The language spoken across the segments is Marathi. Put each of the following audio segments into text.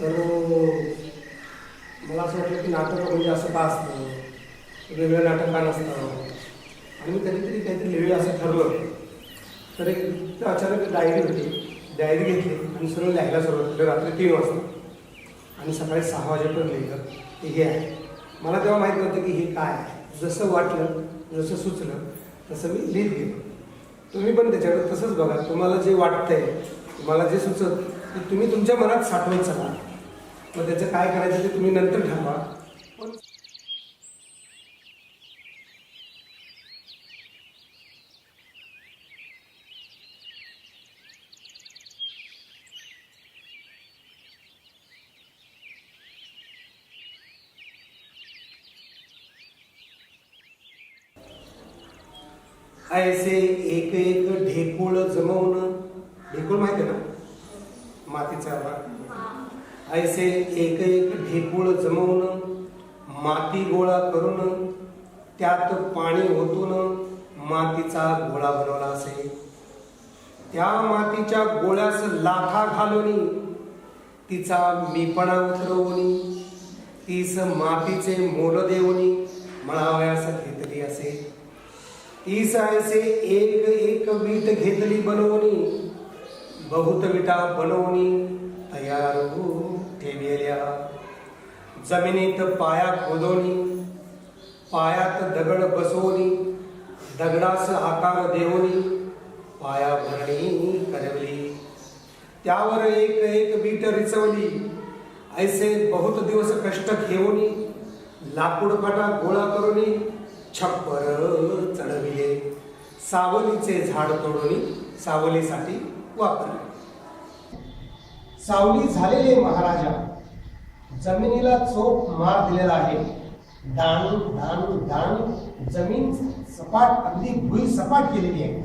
तर मला असं वाटलं की नाटक म्हणजे असं का असतं, वेगवेगळं नाटक का नसतं. आणि मी कधीतरी काहीतरी लिहिलं असं ठरलं. तर एक अचानक डायरी होती, डायरी घेतली आणि सर्व लिहायला सुरुवात केली रात्री 3 वाजता आणि सकाळी 6 वाजेपर्यंत लिहिलं की हे आहे. मला तेव्हा माहीत नव्हतं की हे काय आहे. जसं वाटलं, जसं सुचलं तसं मी लिहित गेलो. तुम्ही पण त्याच्याकडे तसंच बघा. तुम्हाला जे वाटतंय, तुम्हाला जे सुचत ते तुम्ही तुमच्या मनात साठवत चला. मग त्याचं काय करायचं ते तुम्ही नंतर ठरवा. पण ऐसे एक एक ढेकूळ जमवून, ढेकूळ माहिती आहे ना, मातीचा भाग. ऐसे एक एक ढेकूळ जमवून माती गोळा करून त्यात पाणी ओतून मातीचा गोळा बनवला असे. त्या मातीच्या गोळ्यास लाथा घालून तिचा मीपणा उतरवून तीस मातीचे मोल देऊनी म्हणावयास घेतली असे. तीस ऐसे एक एक वीट घेतली बनवून बहुत विटा बनवून तयार ठेवलेल्या. जमिनीत पाया खोदोनी पायात दगड बसवून दगडास आकार देऊनी पाया भरणी करवली. त्यावर एक एक वीट रिचवली. ऐसे बहुत दिवस कष्ट घेऊन लाकूड काटा गोळा करून छप्पर चढविले. सावलीचे झाड तोडून सावलीसाठी वापरले. सावली झालेले महाराजा जमिनीला चोख मार दिलेला आहे. दान दान दान जमीन सपाट, अगदी भुई सपाट केलेली आहे.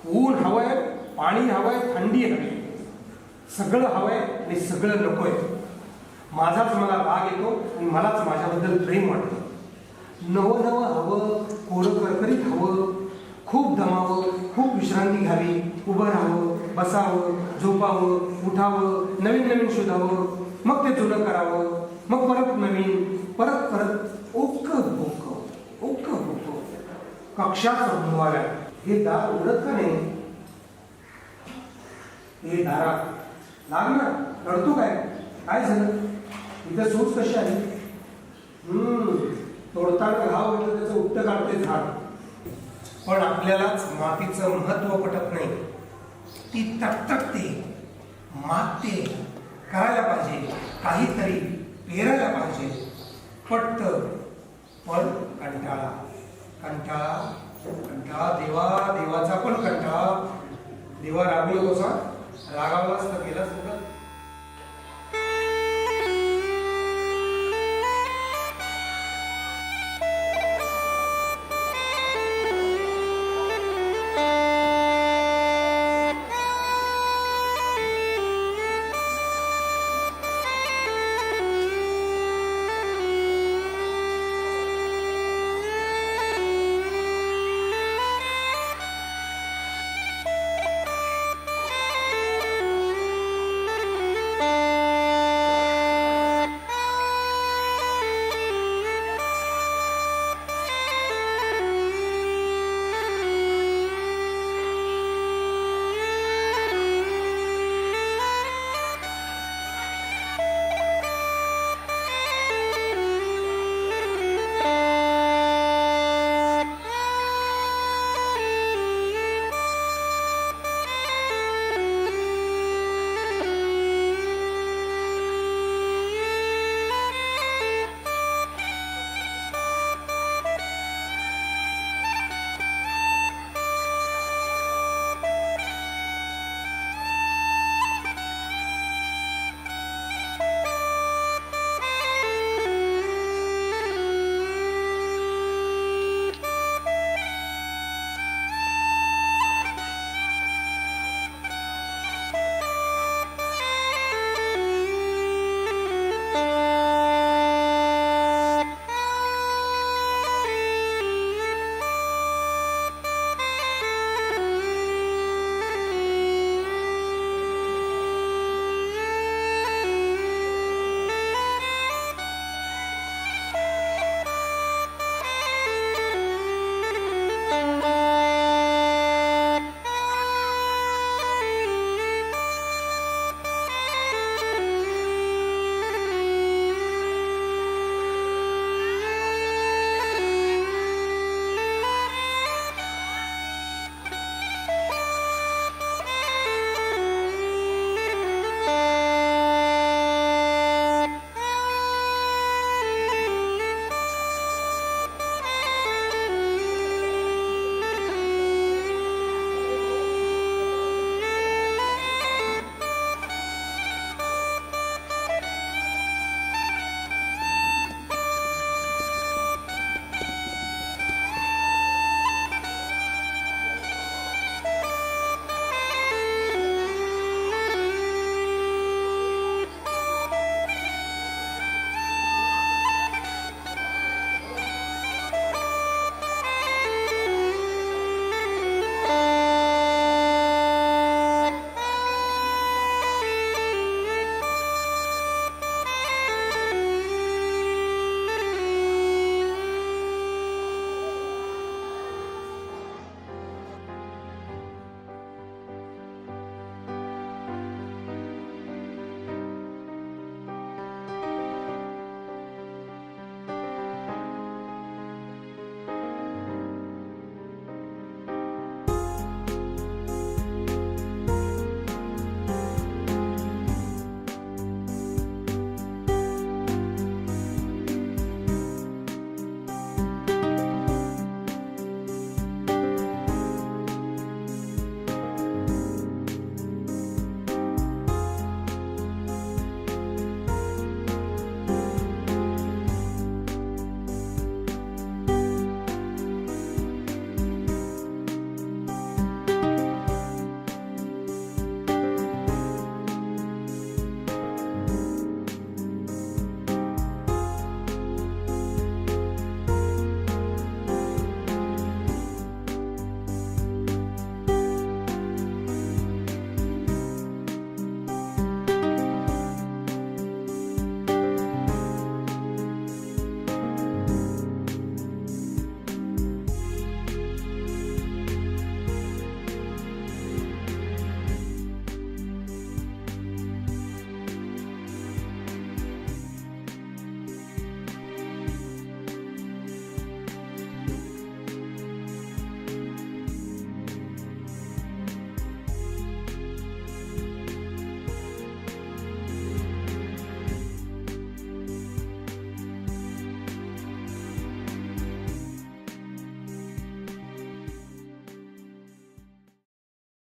ऊन हवंय, पाणी हवंय, थंडी हवी, सगळं हवंय आणि सगळं नकोय. माझाच मला राग येतो आणि मलाच माझ्याबद्दल प्रेम वाटतं. नवं नवं हवं, कोरं करकरीत हवं, खूप दमावं, खूप विश्रांती घ्यावी, उभं राहावं, बसावं, झोपावं, उठावं, नवीन नवीन शोधावं, मग ते जुनं करावं, मग परत नवीन, परत परत ओक्क बोक्क ओक्क बोक्क कक्षा संपवाव्या. हे दार उघडत का नाही? हे दारा लाग ना, रडतो काय? काय झालं? इथं सूच कशी आली? तोडताना घाव होतं, त्याचं उपटं काढते झाड. पण आपल्यालाच मातीचं महत्व पटत नाही. ती तकतकते, मागते, करायला पाहिजे, काहीतरी पेरायला पाहिजे. पटत पण कंटाळा कंटाळा कंटाळा. देवाचा पण कंटाळा. देवा रागू नकोसा, रागावलाच तर गेलाच नका.